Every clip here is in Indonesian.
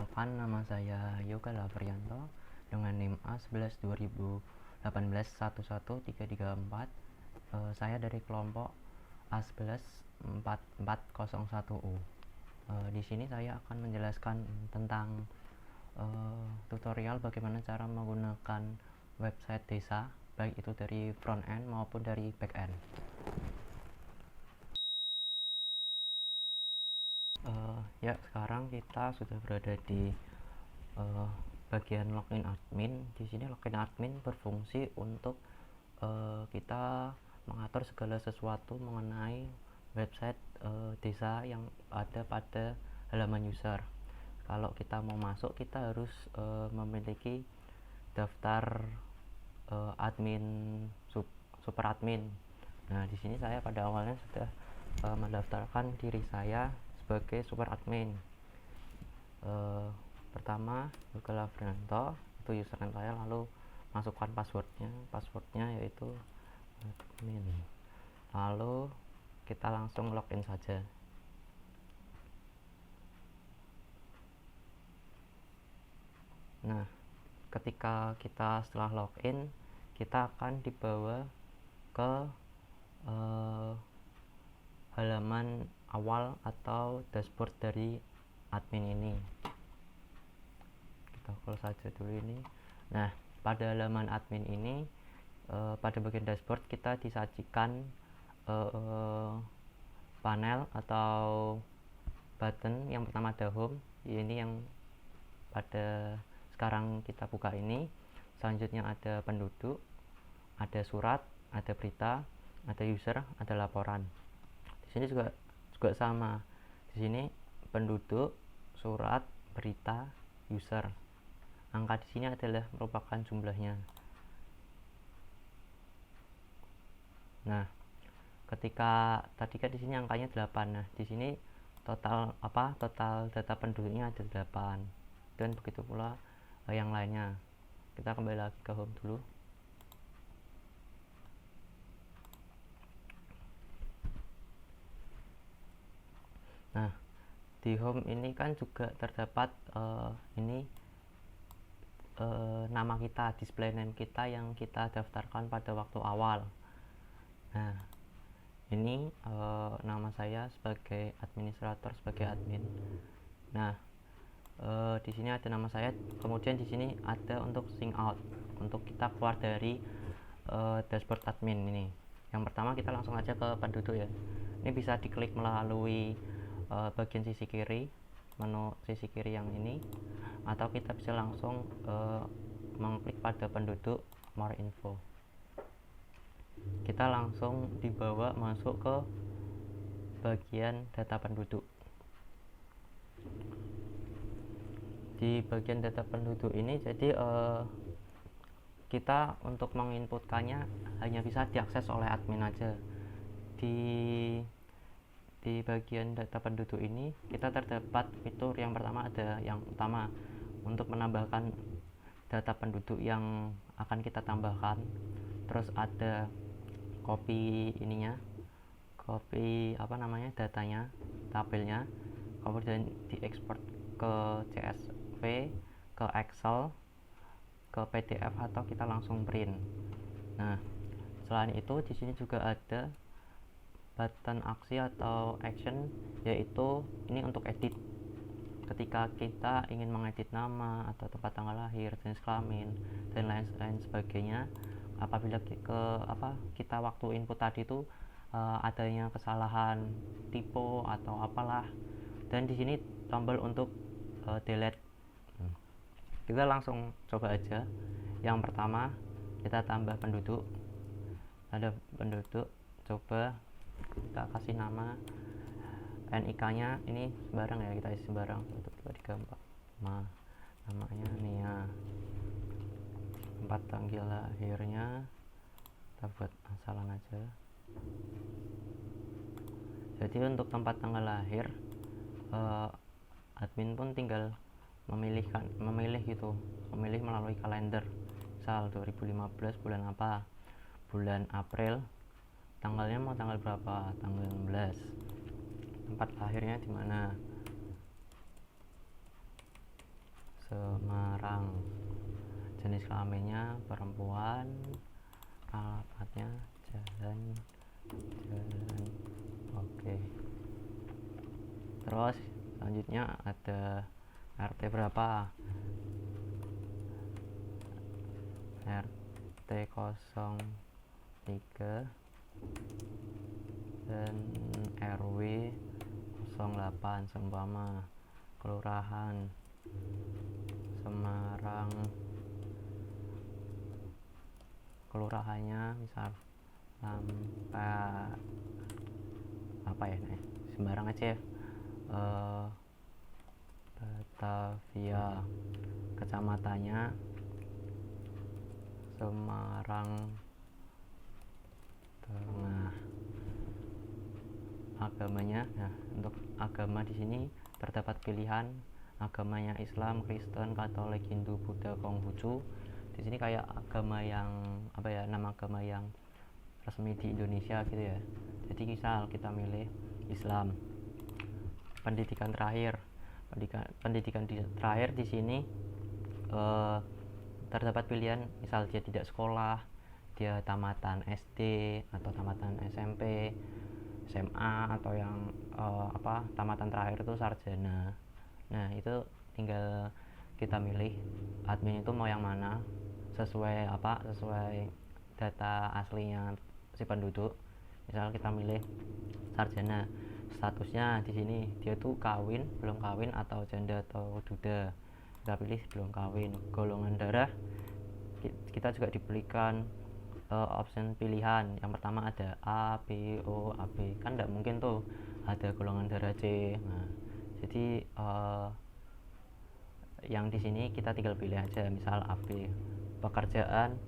Perkenalkan, nama saya Yoga Lavrianto dengan NIM A11 2018 11334. Saya dari kelompok A11 4401U. Di sini saya akan menjelaskan tentang tutorial bagaimana cara menggunakan website desa, baik itu dari front end maupun dari back end. Ya, sekarang kita sudah berada di bagian login admin. Di sini login admin berfungsi untuk kita mengatur segala sesuatu mengenai website desa yang ada pada halaman user. Kalau kita mau masuk, kita harus memiliki daftar admin, super admin. Nah, di sini saya pada awalnya sudah mendaftarkan diri saya sebagai super admin. Pertama, Yoga Lavrianto, itu username saya, lalu masukkan passwordnya yaitu admin, lalu kita langsung login saja. Nah, ketika kita setelah login, kita akan dibawa ke halaman awal atau dashboard dari admin ini. Kita close saja dulu ini. Nah, pada halaman admin ini, pada bagian dashboard kita disajikan panel atau button. Yang pertama ada home, ini yang pada sekarang kita buka ini. Selanjutnya ada penduduk, ada surat, ada berita, ada user, ada laporan. Di sini juga sama. Di sini penduduk, surat, berita, user. Angka di sini adalah merupakan jumlahnya. Nah, ketika tadi kan di sini angkanya 8. Nah, di sini total data penduduknya ada 8. Dan begitu pula yang lainnya. Kita kembali lagi ke home dulu. Nah, di home ini kan juga terdapat nama kita, display name kita yang kita daftarkan pada waktu awal. Nah, ini nama saya sebagai administrator, sebagai admin. Nah, di sini ada nama saya, kemudian di sini ada untuk sign out, untuk kita keluar dari dashboard admin ini. Yang pertama kita langsung aja ke penduduk ya. Ini bisa diklik melalui bagian sisi kiri, menu sisi kiri yang ini, atau kita bisa langsung mengklik pada penduduk, more info. Kita langsung dibawa masuk ke bagian data penduduk. Di bagian data penduduk ini, jadi kita untuk menginputkannya hanya bisa diakses oleh admin aja. Di bagian data penduduk ini kita terdapat fitur yang pertama, ada yang utama untuk menambahkan data penduduk yang akan kita tambahkan. Terus ada copy datanya, tabelnya, kemudian diekspor ke CSV, ke Excel, ke PDF, atau kita langsung print. Nah, selain itu di sini juga ada button aksi atau action, yaitu ini untuk edit. Ketika kita ingin mengedit nama atau tempat tanggal lahir, jenis kelamin, dan lain sebagainya, apabila kita waktu input tadi itu adanya kesalahan typo atau apalah, dan di sini tombol untuk delete. Kita langsung coba aja. Yang pertama kita tambah penduduk, ada penduduk, coba kita kasih nama, NIK nya ini sembarang ya, kita isi sembarang, 1 2 3 4 5. Namanya Nia, tempat tanggal lahirnya kita buat asalan aja. Jadi untuk tempat tanggal lahir admin pun tinggal memilih melalui kalender. Misal 2015 bulan apa, bulan April, tanggalnya mau tanggal berapa, tanggal 16, tempat lahirnya di mana. Semarang, jenis kelaminnya perempuan, alamatnya jalan. Oke. Terus selanjutnya ada RT berapa, RT 03 dan RW 08 seumpama. Kelurahan Semarang, kelurahannya misal sampai apa ya nih, sembarang aja ya, Batavia. Kecamatannya Semarang Tengah. Agamanya, nah untuk agama di sini terdapat pilihan agamanya Islam, Kristen, Katolik, Hindu, Buddha, Konghucu. Di sini kayak agama yang apa ya, nama agama yang resmi di Indonesia gitu ya. Jadi misal kita milih Islam. Pendidikan terakhir di sini terdapat pilihan, misal dia tidak sekolah, dia tamatan SD atau tamatan SMP, SMA, atau yang tamatan terakhir itu sarjana. Nah itu tinggal kita milih admin itu mau yang mana sesuai data aslinya si penduduk. Misal kita milih sarjana, statusnya di sini dia tuh kawin, belum kawin, atau janda atau duda. Kita pilih belum kawin. Golongan darah kita juga diberikan option pilihan. Yang pertama ada A, B, O, AB. Kan tidak mungkin tuh ada golongan darah C. Nah, jadi yang di sini kita tinggal pilih aja, misal AB. Pekerjaan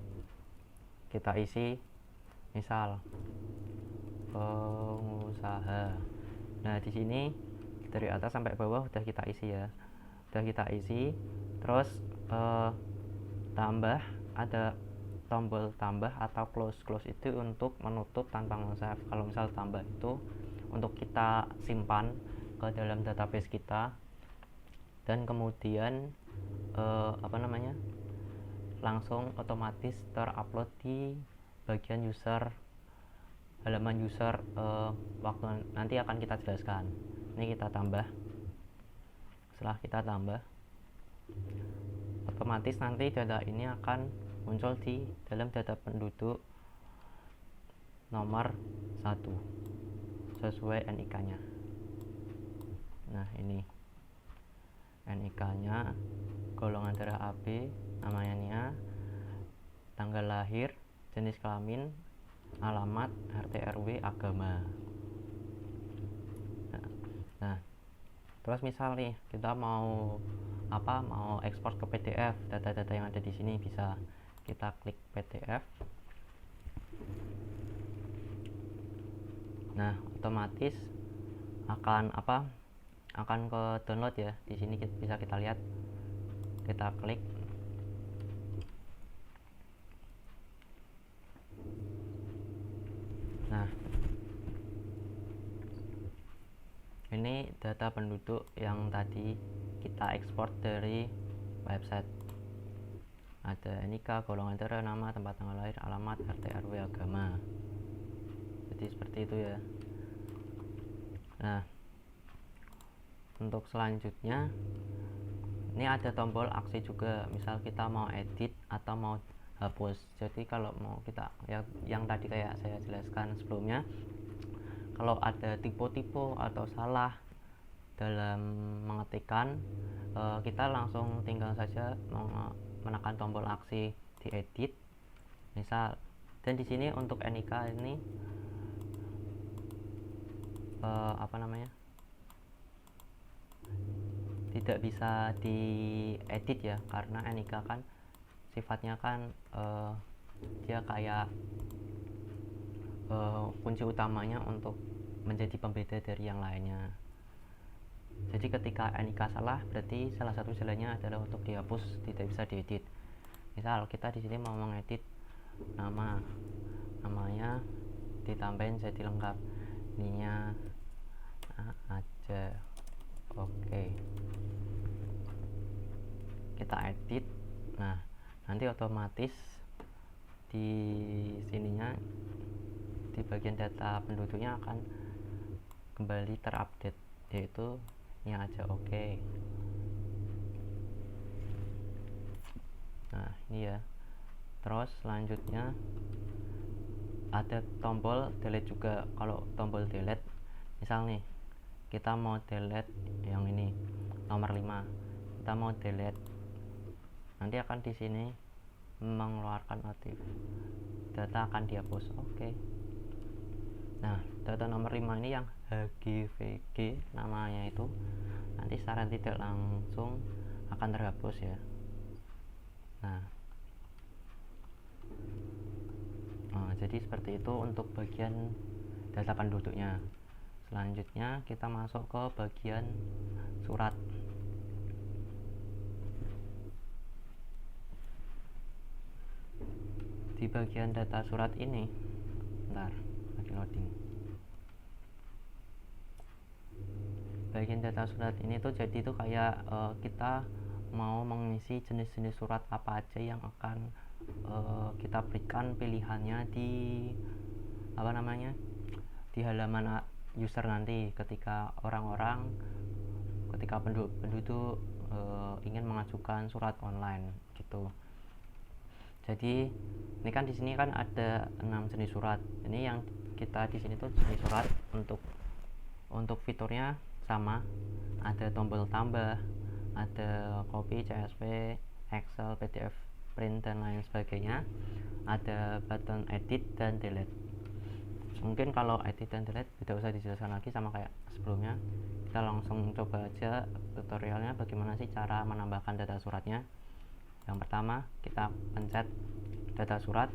kita isi misal pengusaha. Nah, di sini dari atas sampai bawah udah kita isi ya. Udah kita isi. Terus tambah, ada tombol tambah atau close itu untuk menutup tanpa nge-save. Kalau misal tambah itu untuk kita simpan ke dalam database kita, dan kemudian langsung otomatis terupload di bagian user, halaman user. Waktu nanti akan kita jelaskan. Ini kita tambah. Setelah kita tambah, otomatis nanti data ini akan muncul di dalam data penduduk nomor 1 sesuai NIK-nya. Nah, ini NIK-nya, golongan darah AB, namanya, tanggal lahir, jenis kelamin, alamat, RT RW, agama. Nah, terus misal nih kita mau ekspor ke PDF, data-data yang ada di sini bisa kita klik PDF. Nah, otomatis akan ke download ya. Di sini bisa kita lihat, kita klik. Nah, ini data penduduk yang tadi kita ekspor dari website. Ada NIK, golongan darah, nama, tempat tanggal lahir, alamat, RT RW, agama. Jadi seperti itu ya. Nah, untuk selanjutnya ini ada tombol aksi juga. Misal kita mau edit atau mau hapus. Jadi kalau mau kita yang tadi kayak saya jelaskan sebelumnya, kalau ada tipe-tipe atau salah dalam mengetikkan, kita langsung tinggal saja menekan tombol aksi diedit misal. Dan di sini untuk NIK ini tidak bisa diedit ya, karena NIK kan sifatnya kan dia kayak kunci utamanya untuk menjadi pembeda dari yang lainnya. Jadi ketika NIK salah, berarti salah satu jalannya adalah untuk dihapus, tidak bisa diedit. Misal kita di sini mau mengedit namanya ditambahin jadi lengkap, ininya aja. Oke. kita edit. Nah, nanti otomatis di sininya, di bagian data penduduknya akan kembali terupdate, yaitu ini aja oke. Nah, ini ya. Terus selanjutnya ada tombol delete juga. Kalau tombol delete, misal nih kita mau delete yang ini nomor 5, kita mau delete, nanti akan di sini mengeluarkan notif, data akan dihapus. Oke. Nah, data nomor 5 ini yang HGVG namanya itu nanti secara tidak langsung akan terhapus ya. Nah, jadi seperti itu untuk bagian data penduduknya. Selanjutnya kita masuk ke bagian surat. Di bagian data surat ini, bentar, lagi loading. Bagian data surat ini tuh jadi itu kayak kita mau mengisi jenis-jenis surat apa aja yang akan kita berikan pilihannya di di halaman user nanti ketika penduduk ingin mengajukan surat online gitu. Jadi ini kan di sini kan ada 6 jenis surat. Ini yang kita di sini tuh jenis surat. Untuk fiturnya sama, ada tombol tambah, ada copy, CSV, Excel, PDF, print dan lain sebagainya. Ada button edit dan delete. Mungkin kalau edit dan delete tidak usah dijelaskan lagi, sama kayak sebelumnya. Kita langsung coba aja tutorialnya bagaimana sih cara menambahkan data suratnya. Yang pertama, kita pencet data surat,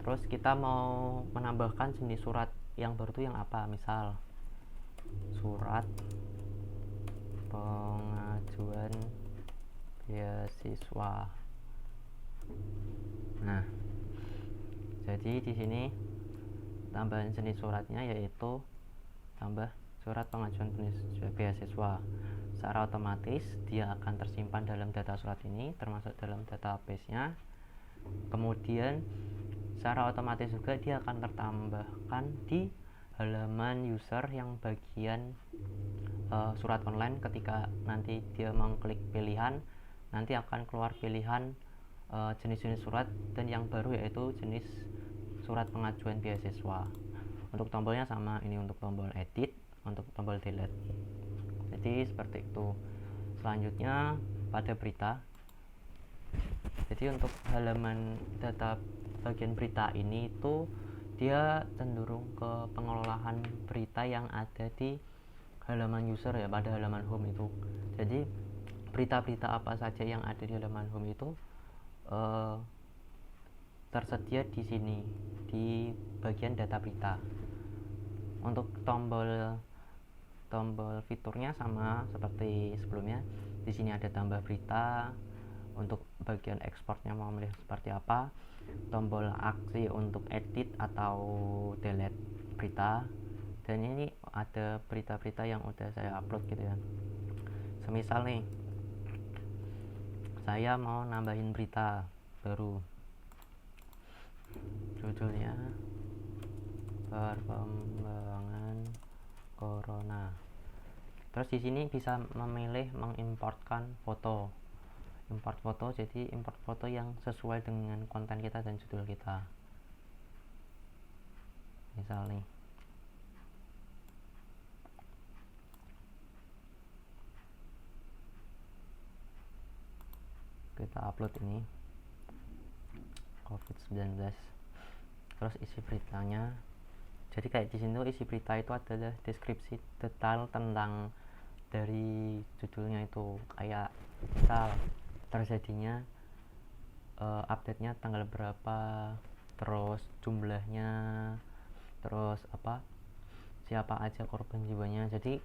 terus kita mau menambahkan jenis surat yang baru itu yang apa. Misal surat pengajuan beasiswa. Nah, jadi di sini tambahan jenis suratnya yaitu tambah surat pengajuan beasiswa. Secara otomatis dia akan tersimpan dalam data surat ini, termasuk dalam database-nya. Kemudian secara otomatis juga dia akan tertambahkan di halaman user yang bagian surat online. Ketika nanti dia mengklik pilihan, nanti akan keluar pilihan jenis-jenis surat, dan yang baru yaitu jenis surat pengajuan beasiswa. Untuk tombolnya sama, ini untuk tombol edit, untuk tombol delete. Jadi seperti itu. Selanjutnya pada berita. Jadi untuk halaman data bagian berita ini itu dia cenderung ke pengelolaan berita yang ada di halaman user ya, pada halaman home itu. Jadi berita-berita apa saja yang ada di halaman home itu tersedia di sini di bagian data berita. Untuk tombol fiturnya sama seperti sebelumnya. Di sini ada tambah berita. Untuk bagian ekspornya mau milih seperti apa. Tombol aksi untuk edit atau delete berita. Dan ini ada berita-berita yang udah saya upload gitu ya. Semisal nih, saya mau nambahin berita baru, judulnya perkembangan corona. Terus di sini bisa memilih mengimportkan foto, import foto. Jadi import foto yang sesuai dengan konten kita dan judul kita. Misal nih, kita upload ini COVID-19. Terus isi beritanya. Jadi kayak di sini tuh isi berita itu adalah deskripsi detail tentang dari judulnya itu, kayak misal terjadinya update-nya tanggal berapa, terus jumlahnya, terus siapa aja korban jiwanya, jadi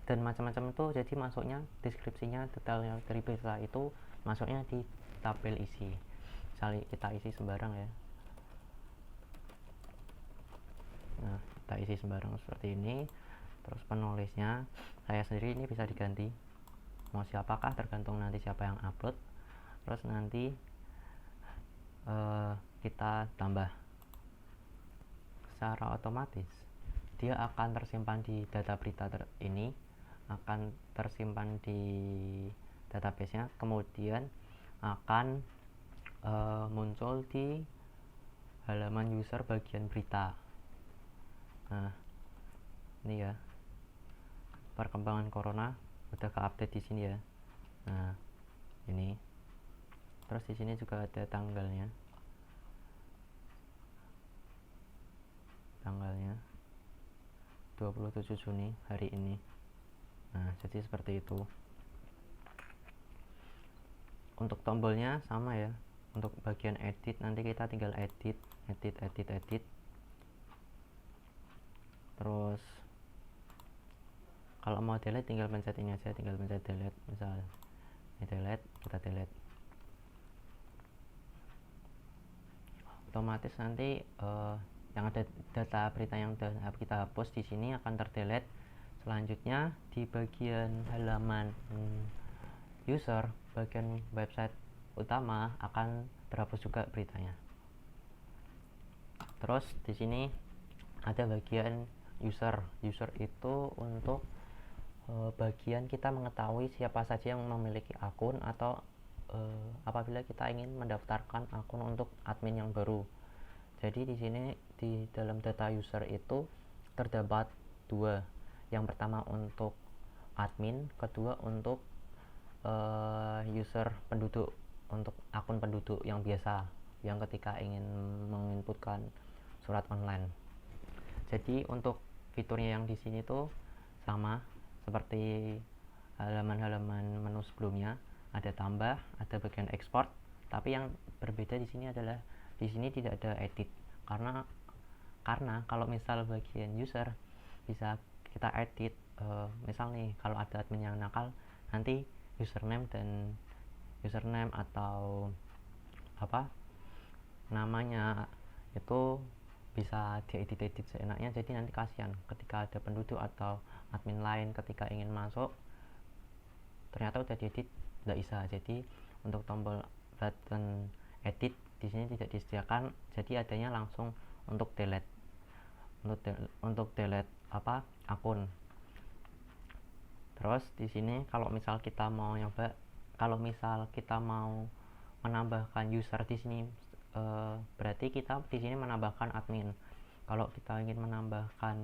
dan macam-macam itu. Jadi masuknya deskripsinya detailnya dari berita itu masuknya di tabel isi. Misalnya kita isi sembarang ya. Nah, kita isi sembarang seperti ini. Terus penulisnya saya sendiri ini bisa diganti mau siapakah, tergantung nanti siapa yang upload. terus nanti kita tambah secara otomatis dia akan tersimpan di data berita ini, akan tersimpan di database-nya, kemudian akan muncul di halaman user bagian berita. Nah, ini ya perkembangan corona udah ke-update di sini ya. Nah, ini. Terus di sini juga ada tanggalnya. Tanggalnya 27 Juni hari ini. Nah, jadi seperti itu. Untuk tombolnya sama ya. Untuk bagian edit nanti kita tinggal edit. Terus kalau mau delete tinggal pencet ini aja, tinggal pencet delete. Misal ini delete, kita delete. Otomatis nanti yang ada data berita yang kita hapus di sini akan terdelete. Selanjutnya di bagian halaman user, bagian website utama akan terhapus juga beritanya. Terus di sini ada bagian user. User itu untuk bagian kita mengetahui siapa saja yang memiliki akun atau apabila kita ingin mendaftarkan akun untuk admin yang baru. Jadi di sini di dalam data user itu terdapat dua. Yang pertama untuk admin, kedua untuk user penduduk, untuk akun penduduk yang biasa yang ketika ingin menginputkan surat online. Jadi untuk fiturnya yang di sini tuh sama seperti halaman-halaman menu sebelumnya. Ada tambah, ada bagian ekspor, tapi yang berbeda di sini adalah di sini tidak ada edit, karena kalau misal bagian user bisa kita edit, misal nih kalau ada admin yang nakal, nanti username atau apa namanya itu bisa diedit seenaknya. Jadi nanti kasihan ketika ada penduduk atau admin lain ketika ingin masuk ternyata udah diedit, nggak bisa. Jadi untuk tombol button edit di sini tidak disediakan, jadi adanya langsung untuk delete, akun. Terus di sini kalau misal kita mau menambahkan user di sini, berarti kita di sini menambahkan admin. Kalau kita ingin menambahkan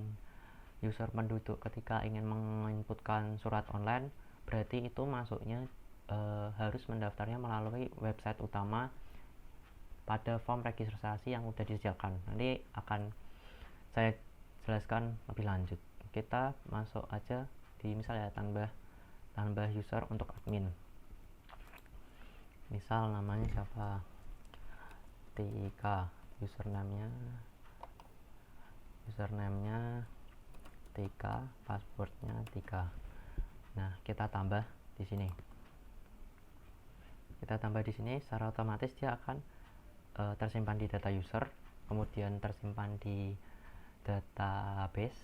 user penduduk ketika ingin menginputkan surat online, berarti itu masuknya harus mendaftarnya melalui website utama pada form registrasi yang sudah disediakan. Nanti akan saya jelaskan lebih lanjut. Kita masuk aja di misalnya tambah user untuk admin. Misal namanya siapa? Tika. Username-nya Tika, passwordnya Tika. Nah, kita tambah di sini. Secara otomatis dia akan tersimpan di data user, kemudian tersimpan di database.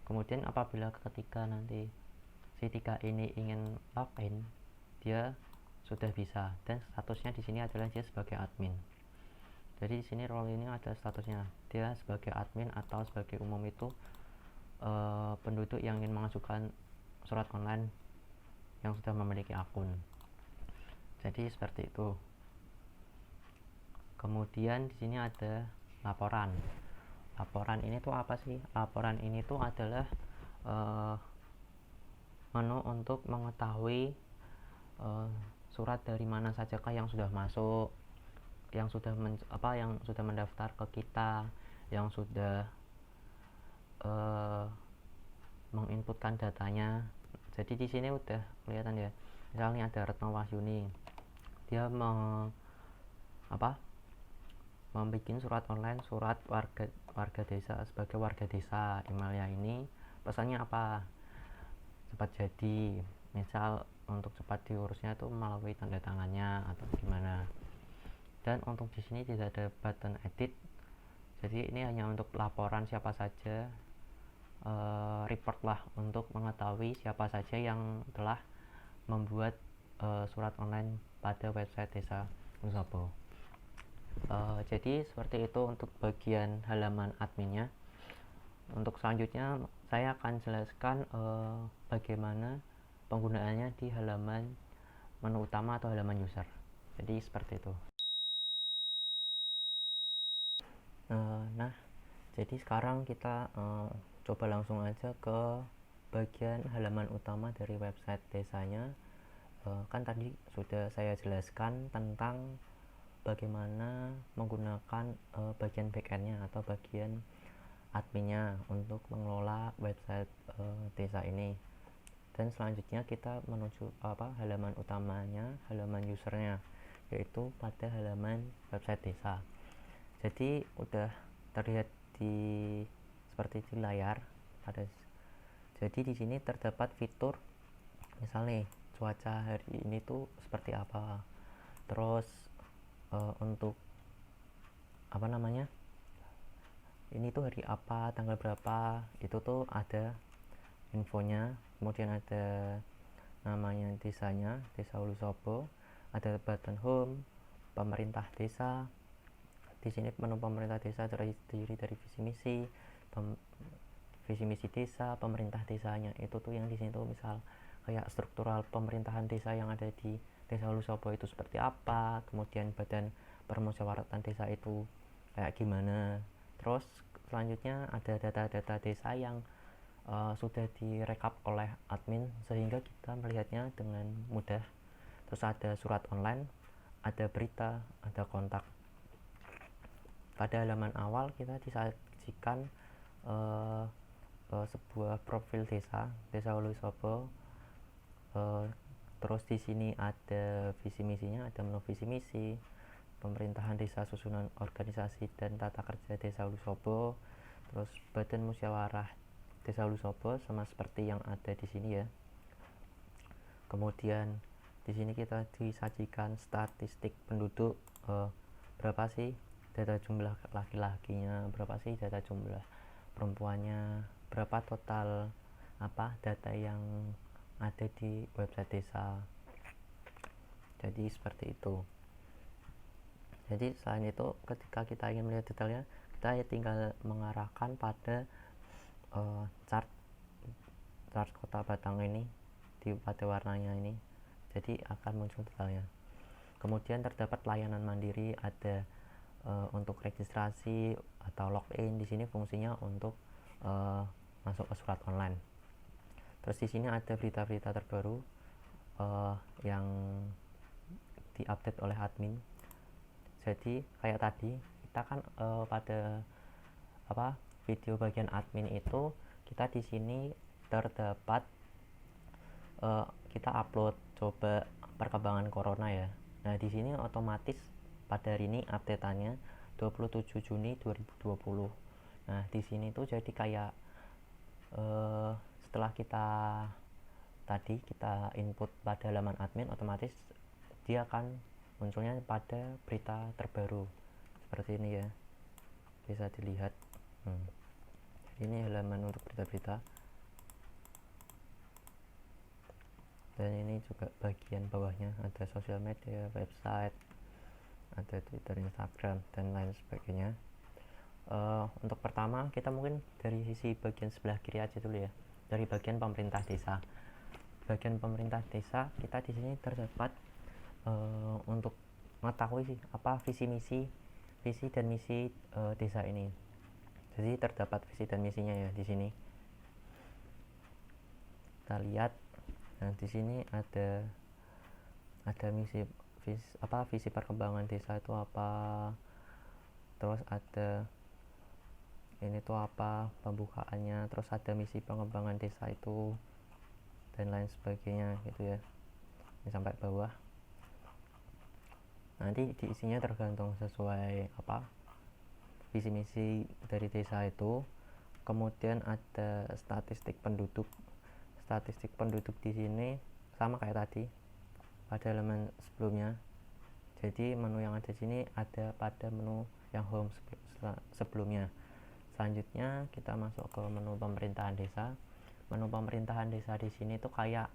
Kemudian apabila ketika nanti si Tika ini ingin login, dia sudah bisa, dan statusnya di sini adalah dia sebagai admin. Jadi di sini role ini ada statusnya, dia sebagai admin atau sebagai umum itu penduduk yang ingin mengajukan surat online yang sudah memiliki akun. Jadi seperti itu. Kemudian di sini ada laporan. Laporan ini tuh apa sih? Laporan ini tuh adalah menu untuk mengetahui surat dari mana sajakah yang sudah masuk, yang sudah mendaftar ke kita, yang sudah menginputkan datanya. Jadi di sini udah kelihatan ya. Misalnya ada Retno Wahyuni, dia membuat surat online, surat warga desa, sebagai warga desa. Emailnya ini pesannya apa? Cepat jadi, misal untuk cepat diurusnya itu melalui tanda tangannya atau gimana. Dan untuk di sini tidak ada button edit, jadi ini hanya untuk laporan siapa saja, report lah, untuk mengetahui siapa saja yang telah membuat surat online pada website Desa Wonosobo. Jadi seperti itu untuk bagian halaman adminnya. Untuk selanjutnya saya akan jelaskan bagaimana penggunaannya di halaman menu utama atau halaman user. Jadi seperti itu. Nah, jadi sekarang kita coba langsung aja ke bagian halaman utama dari website desanya. Kan tadi sudah saya jelaskan tentang bagaimana menggunakan bagian backendnya atau bagian adminnya untuk mengelola website desa ini. Dan selanjutnya kita menuju halaman utamanya, halaman usernya, yaitu pada halaman website desa. Jadi udah terlihat seperti di layar. Jadi di sini terdapat fitur misalnya cuaca hari ini tuh seperti apa, terus untuk ini tuh hari apa, tanggal berapa, itu tuh ada infonya. Kemudian ada namanya desanya, Desa Wonosobo, ada button home, pemerintah desa. Di sini menu pemerintah desa terdiri dari visi misi desa, pemerintah desanya. Itu tuh yang di sini tuh misal kayak struktural pemerintahan desa yang ada di Desa Wonosobo itu seperti apa, kemudian badan permusyawaratan desa itu kayak gimana. Terus selanjutnya ada data-data desa yang sudah direkap oleh admin sehingga kita melihatnya dengan mudah. Terus ada surat online, ada berita, ada kontak. Pada halaman awal kita disajikan sebuah profil Desa Wonosobo. Terus di sini ada visi misinya, ada menu visi misi, pemerintahan desa, susunan organisasi dan tata kerja Desa Wonosobo, terus badan musyawarah Desa Wonosobo sama seperti yang ada di sini ya. Kemudian di sini kita disajikan statistik penduduk, berapa sih data jumlah laki-lakinya, berapa sih data jumlah perempuannya, berapa total data yang ada di website desa. Jadi seperti itu. Jadi selain itu ketika kita ingin melihat detailnya, kita tinggal mengarahkan pada chart kota Batang ini pada warnanya ini, jadi akan muncul detailnya. Kemudian terdapat layanan mandiri, ada untuk registrasi atau login. Di sini fungsinya untuk masuk ke surat online. Terus di sini ada berita-berita terbaru yang diupdate oleh admin. Jadi kayak tadi kita kan pada video bagian admin itu kita di sini terdapat kita upload coba perkembangan corona ya. Nah di sini otomatis pada hari ini update-annya 27 Juni 2020. Nah di sini tuh jadi kayak setelah kita input pada halaman admin, otomatis dia akan munculnya pada berita terbaru seperti ini ya, bisa dilihat. Ini halaman untuk berita-berita, dan ini juga bagian bawahnya ada sosial media, website, ada Twitter, Instagram, dan lain sebagainya. Untuk pertama kita mungkin dari sisi bagian sebelah kiri aja dulu ya, dari bagian pemerintah desa. Bagian pemerintah desa kita di sini terdapat untuk mengetahui sih apa visi dan misi desa ini. Jadi terdapat visi dan misinya ya di sini. Kita lihat, nah di sini ada visi perkembangan desa itu apa, terus ada ini tuh apa pembukaannya, terus ada misi pengembangan desa itu dan lain sebagainya gitu ya. Ini sampai bawah. Nanti diisinya tergantung sesuai visi misi dari desa itu. Kemudian ada statistik penduduk. Statistik penduduk di sini sama kayak tadi pada halaman sebelumnya. Jadi menu yang ada di sini ada pada menu yang home sebelumnya. Selanjutnya kita masuk ke menu pemerintahan desa. Menu pemerintahan desa di sini tuh kayak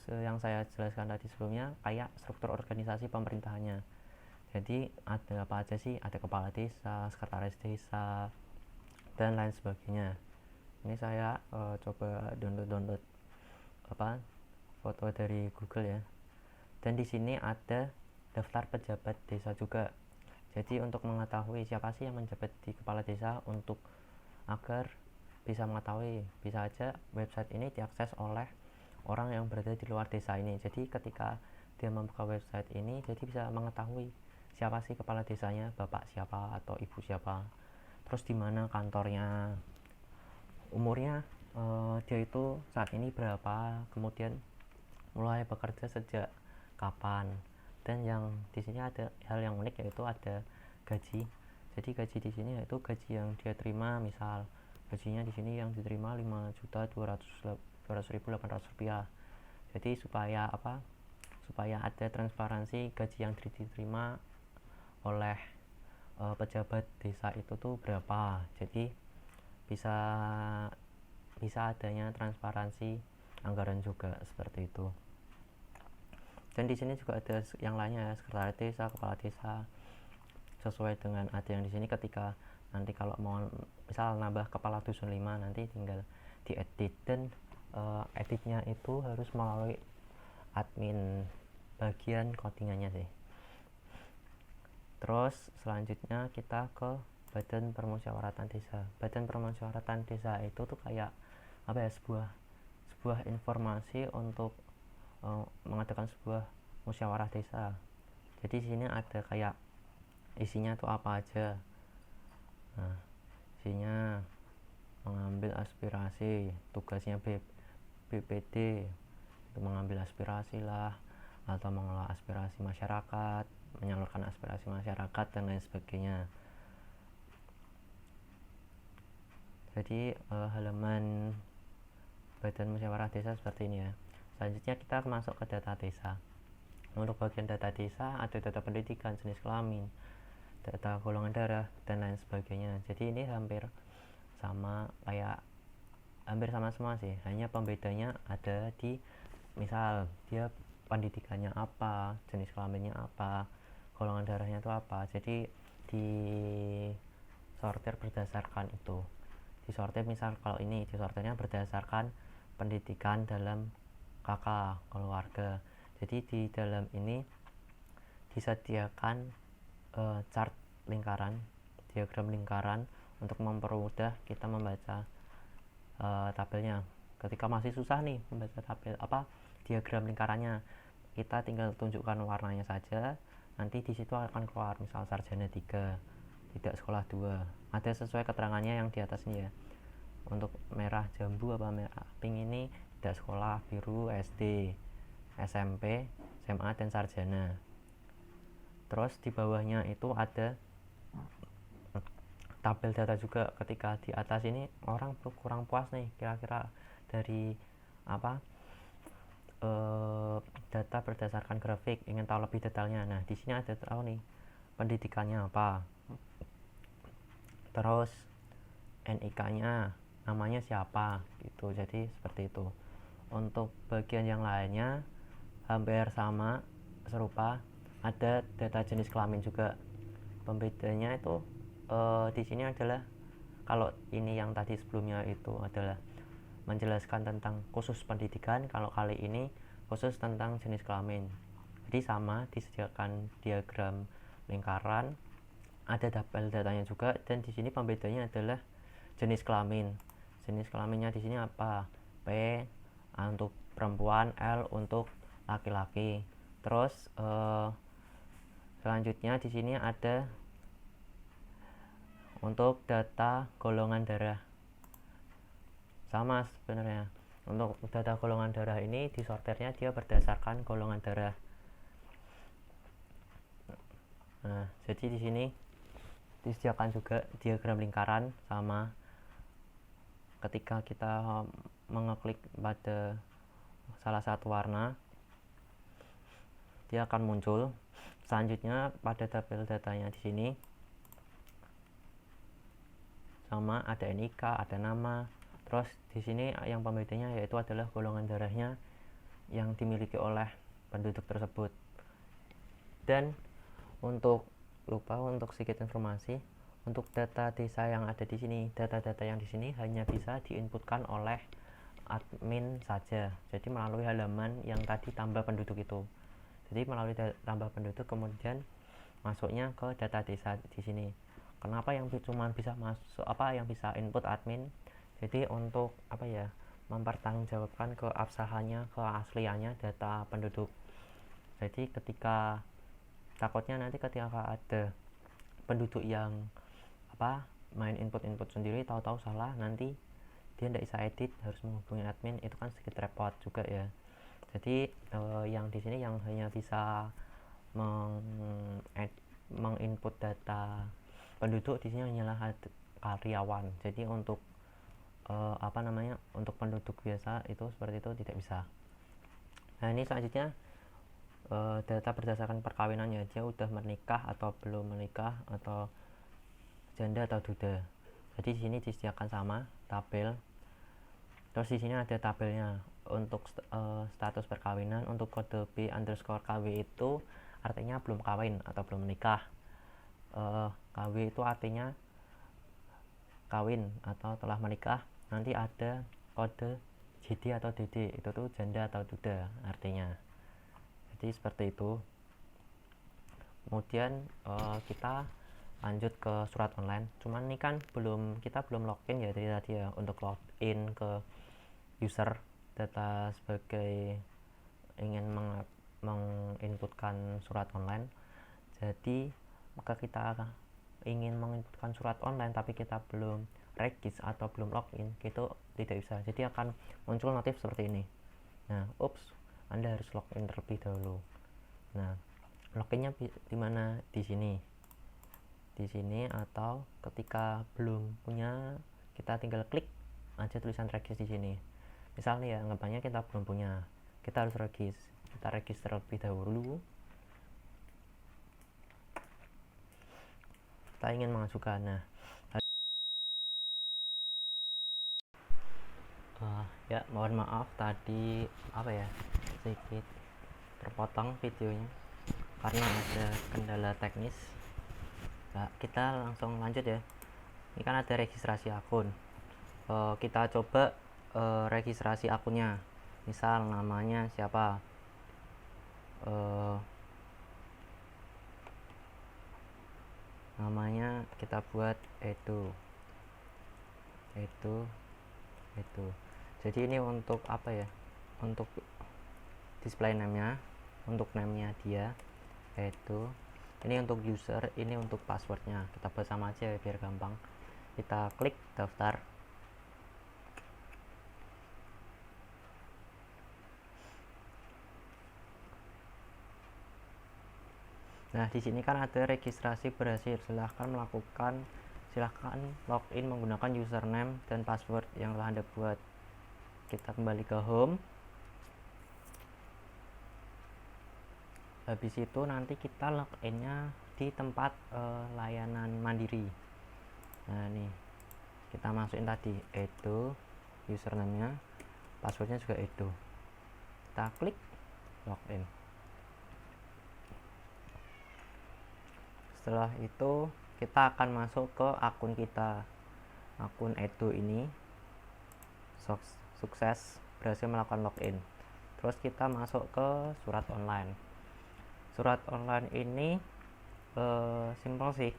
yang saya jelaskan tadi sebelumnya, kayak struktur organisasi pemerintahannya. Jadi ada apa aja sih, ada kepala desa, sekretaris desa, dan lain sebagainya. Ini saya coba download apa foto dari Google ya. Dan di sini ada daftar pejabat desa juga. Jadi untuk mengetahui siapa sih yang menjabat di kepala desa, untuk agar bisa mengetahui, bisa aja website ini diakses oleh orang yang berada di luar desa ini. Jadi ketika dia membuka website ini, jadi bisa mengetahui siapa sih kepala desanya, bapak siapa atau ibu siapa, terus di mana kantornya, umurnya dia itu saat ini berapa, kemudian mulai bekerja sejak kapan. Dan yang di sini ada hal yang unik, yaitu ada gaji. Jadi gaji di sini yaitu gaji yang dia terima, misal gajinya di sini yang diterima 5.200.800 rupiah. Jadi supaya apa? Supaya ada transparansi gaji yang diterima oleh pejabat desa itu tuh berapa. Jadi bisa adanya transparansi anggaran juga, seperti itu. Dan di sini juga ada yang lainnya ya, sekretaris desa, kepala desa, sesuai dengan ada yang di sini. Ketika nanti kalau mau misal nambah kepala dusun 5, nanti tinggal diedit, dan editnya itu harus melalui admin bagian codingannya sih. Terus selanjutnya kita ke Badan Permusyawaratan Desa. Badan Permusyawaratan Desa itu tuh kayak apa ya, sebuah informasi untuk mengadakan sebuah musyawarah desa. Jadi di sini ada kayak isinya tuh apa aja. Nah, isinya mengambil aspirasi, tugasnya BPD itu mengambil aspirasi lah, atau mengelola aspirasi masyarakat, menyalurkan aspirasi masyarakat, dan lain sebagainya. Jadi halaman Badan Musyawarah Desa seperti ini ya. Selanjutnya kita masuk ke data desa. Untuk bagian data desa ada data pendidikan, jenis kelamin, data golongan darah, dan lain sebagainya. Jadi ini hampir sama semua sih, hanya pembedanya ada di misal dia pendidikannya apa, jenis kelaminnya apa, golongan darahnya itu apa. Jadi di sortir berdasarkan itu. Disortir misal kalau ini disortirnya berdasarkan pendidikan dalam kakak keluarga. Jadi di dalam ini disediakan chart lingkaran, diagram lingkaran, untuk mempermudah kita membaca tabelnya. Ketika masih susah nih membaca tabel diagram lingkarannya, kita tinggal tunjukkan warnanya saja, nanti di situ akan keluar misal sarjana 3, tidak sekolah 2. Ada sesuai keterangannya yang di atas ini ya. Untuk merah jambu merah pink ini tidak sekolah, biru SD, SMP, SMA, dan sarjana. Terus di bawahnya itu ada tabel data juga. Ketika di atas ini orang kurang puas nih, kira-kira dari data berdasarkan grafik, ingin tahu lebih detailnya. Nah, di sini ada tahu nih pendidikannya apa, terus NIK-nya, namanya siapa gitu. Jadi seperti itu. Untuk bagian yang lainnya hampir sama, serupa. Ada data jenis kelamin juga. Pembedanya itu di sini adalah, kalau ini yang tadi sebelumnya itu adalah menjelaskan tentang khusus pendidikan, kalau kali ini khusus tentang jenis kelamin. Jadi sama, disediakan diagram lingkaran, ada tabel datanya juga, dan di sini pembedanya adalah jenis kelamin. Jenis kelaminnya di sini apa? P untuk perempuan, L untuk laki-laki. Terus selanjutnya di sini ada untuk data golongan darah. Sama sebenarnya. Untuk data golongan darah ini disortirnya dia berdasarkan golongan darah. Nah, jadi di sini disediakan juga diagram lingkaran sama. Ketika kita mengeklik pada salah satu warna, dia akan muncul. Selanjutnya pada tabel datanya di sini sama, ada NIK, ada nama. Terus di sini yang pembedanya yaitu adalah golongan darahnya yang dimiliki oleh penduduk tersebut. Dan untuk sedikit informasi, untuk data desa yang ada di sini, data-data yang di sini hanya bisa diinputkan oleh admin saja. Jadi melalui halaman yang tadi tambah penduduk itu. Jadi melalui tambah penduduk kemudian masuknya ke data desa di sini. Kenapa yang cuma bisa masuk yang bisa input admin? Jadi untuk mempertanggungjawabkan keabsahannya, keasliannya data penduduk. Jadi takutnya nanti ketika ada penduduk yang main input sendiri, tahu-tahu salah, nanti dia tidak bisa edit, harus menghubungi admin, itu kan sedikit repot juga ya. Jadi yang di sini yang hanya bisa menginput data penduduk di sini hanyalah karyawan. Jadi untuk untuk penduduk biasa itu seperti itu tidak bisa. Nah, ini selanjutnya data berdasarkan perkawinannya, dia udah menikah atau belum menikah, atau janda atau duda. Jadi di sini disediakan sama tabel. Terus di sini ada tabelnya untuk status perkawinan. Untuk kode B_KW itu artinya belum kawin atau belum menikah. KW itu artinya kawin atau telah menikah. Nanti ada kode JD atau DD, itu tuh janda atau duda artinya. Jadi seperti itu. Kemudian kita lanjut ke surat online. Cuman ini kan kita belum login ya dari tadi ya. Untuk login ke user data sebagai ingin menginputkan surat online. Jadi maka kita ingin menginputkan surat online tapi kita belum regis atau belum login, gitu tidak bisa. Jadi akan muncul notif seperti ini. Nah, Anda harus login terlebih dahulu. Nah, loginnya di mana? Di sini, atau ketika belum punya, kita tinggal klik aja tulisan regis di sini. Misalnya ya, anggapannya kita belum punya, kita harus regis. Kita regis terlebih dahulu. Kita ingin mengajukan. Nah, ya mohon maaf tadi sedikit terpotong videonya karena ada kendala teknis. Nah, kita langsung lanjut ya. Ini kan ada registrasi akun. Kita coba registrasi akunnya. Misal namanya siapa? Namanya kita buat itu. Jadi ini untuk untuk display name-nya, untuk name-nya dia itu. Ini untuk user, ini untuk passwordnya. Kita buat sama aja biar gampang. Kita klik daftar. Nah, di sini kan ada registrasi berhasil. Silahkan login menggunakan username dan password yang telah Anda buat. Kita kembali ke home. Habis itu nanti kita loginnya di tempat layanan mandiri. Nah, nih kita masukin tadi itu username-nya, passwordnya juga itu. Kita klik login. Setelah itu kita akan masuk ke akun kita. Akun Edo ini sukses berhasil melakukan login. Terus kita masuk ke surat online. Surat online ini simpel sih.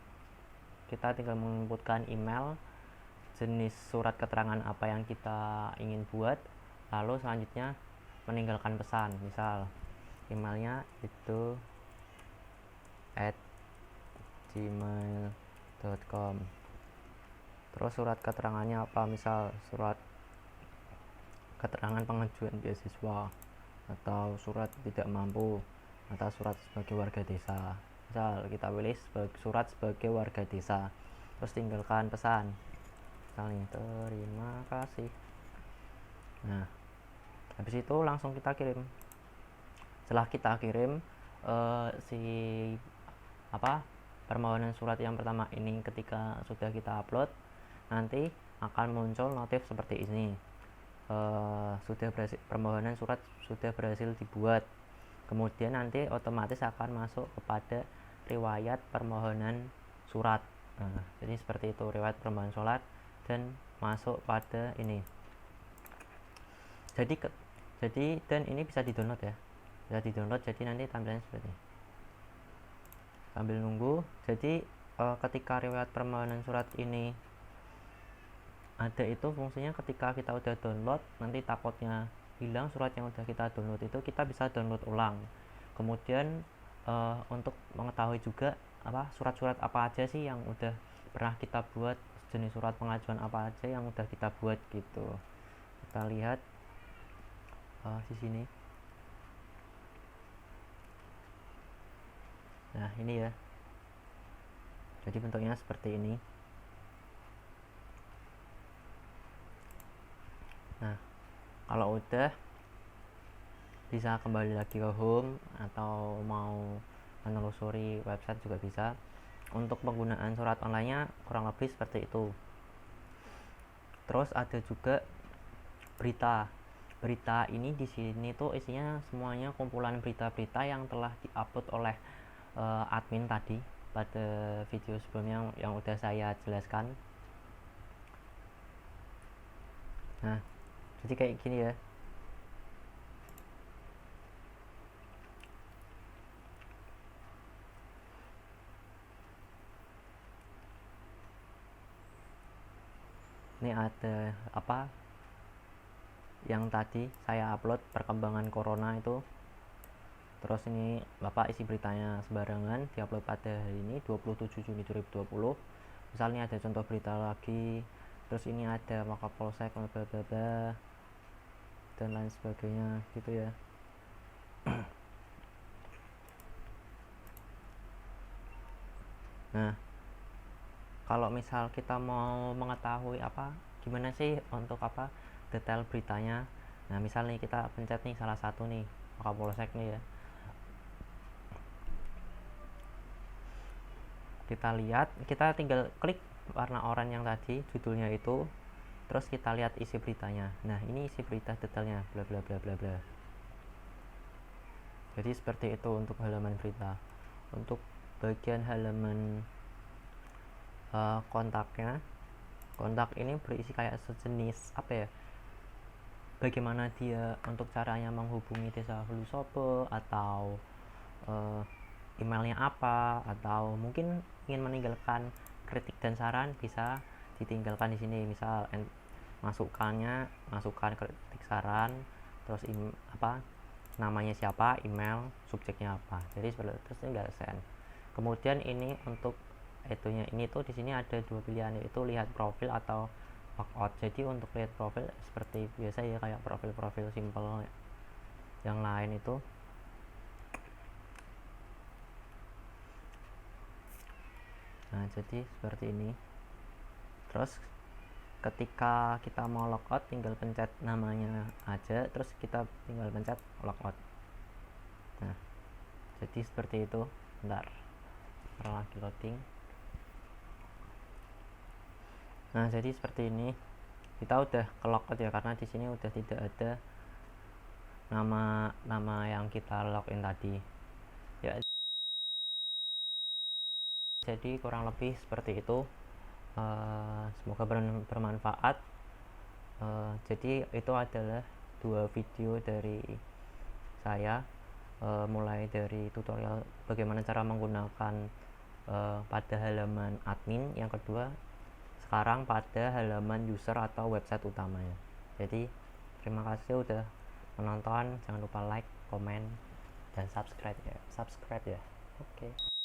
Kita tinggal menginputkan email, jenis surat keterangan apa yang kita ingin buat, lalu selanjutnya meninggalkan pesan. Misal emailnya itu @gmail.com. Terus surat keterangannya apa? Misal surat keterangan pengajuan beasiswa, atau surat tidak mampu, atau surat sebagai warga desa. Misal kita pilih surat sebagai warga desa, terus tinggalkan pesan, misalnya terima kasih. Nah, habis itu langsung kita kirim. Setelah kita kirim permohonan surat yang pertama ini, ketika sudah kita upload, nanti akan muncul notif seperti ini. sudah berhasil, permohonan surat sudah berhasil dibuat. Kemudian nanti otomatis akan masuk kepada riwayat permohonan surat. Nah, jadi seperti itu riwayat permohonan surat dan masuk pada ini. Jadi dan ini bisa di-download ya. Bisa di-download, jadi nanti tampilannya seperti ini. Sambil nunggu, jadi ketika riwayat permohonan surat ini ada itu fungsinya ketika kita udah download, nanti takutnya hilang surat yang udah kita download itu, kita bisa download ulang. Kemudian untuk mengetahui juga surat-surat apa aja sih yang udah pernah kita buat, jenis surat pengajuan apa aja yang udah kita buat gitu. Kita lihat di sini. Nah, ini ya. Jadi bentuknya seperti ini. Nah, kalau udah bisa kembali lagi ke home atau mau menelusuri website juga bisa. Untuk penggunaan surat online-nya kurang lebih seperti itu. Terus ada juga berita. Berita ini di sini tuh isinya semuanya kumpulan berita-berita yang telah diupload oleh admin tadi pada video sebelumnya yang udah saya jelaskan. Nah, jadi kayak gini ya. Ini ada yang tadi saya upload perkembangan corona itu. Terus ini Bapak isi beritanya sembarangan, diupload pada hari ini 27 Juni 2020. Misalnya ada contoh berita lagi, terus ini ada Wakapolsek bla bla bla dan lain sebagainya gitu ya. Nah, kalau misal kita mau mengetahui gimana sih untuk detail beritanya. Nah, misal nih kita pencet nih salah satu nih Wakapolsek nih ya. Kita lihat, kita tinggal klik warna oranye yang tadi judulnya itu, terus kita lihat isi beritanya. Nah, ini isi berita detailnya bla bla bla bla bla. Jadi seperti itu untuk halaman berita. Untuk bagian halaman kontaknya, kontak ini berisi kayak sejenis bagaimana dia untuk caranya menghubungi Desa Hulu Sobo, atau emailnya apa, atau mungkin ingin meninggalkan kritik dan saran bisa ditinggalkan di sini. Misal masukkan kritik saran, terus namanya siapa, email, subjeknya apa. Jadi seperti itu, terus tinggal send. Kemudian ini untuk ini tuh di sini ada dua pilihan, yaitu lihat profil atau logout. Jadi untuk lihat profil seperti biasa ya, kayak profil simple yang lain itu. Nah, jadi seperti ini. Terus ketika kita mau logout tinggal pencet namanya aja, terus kita tinggal pencet logout. Nah, jadi seperti itu. Bentar, lagi loading. Nah, jadi seperti ini. Kita udah ke logout ya, karena di sini udah tidak ada nama yang kita login tadi. Ya, jadi kurang lebih seperti itu. Semoga bermanfaat. Jadi itu adalah dua video dari saya, mulai dari tutorial bagaimana cara menggunakan pada halaman admin, yang kedua sekarang pada halaman user atau website utamanya. Jadi terima kasih udah menonton, jangan lupa like, komen, dan subscribe ya. Oke.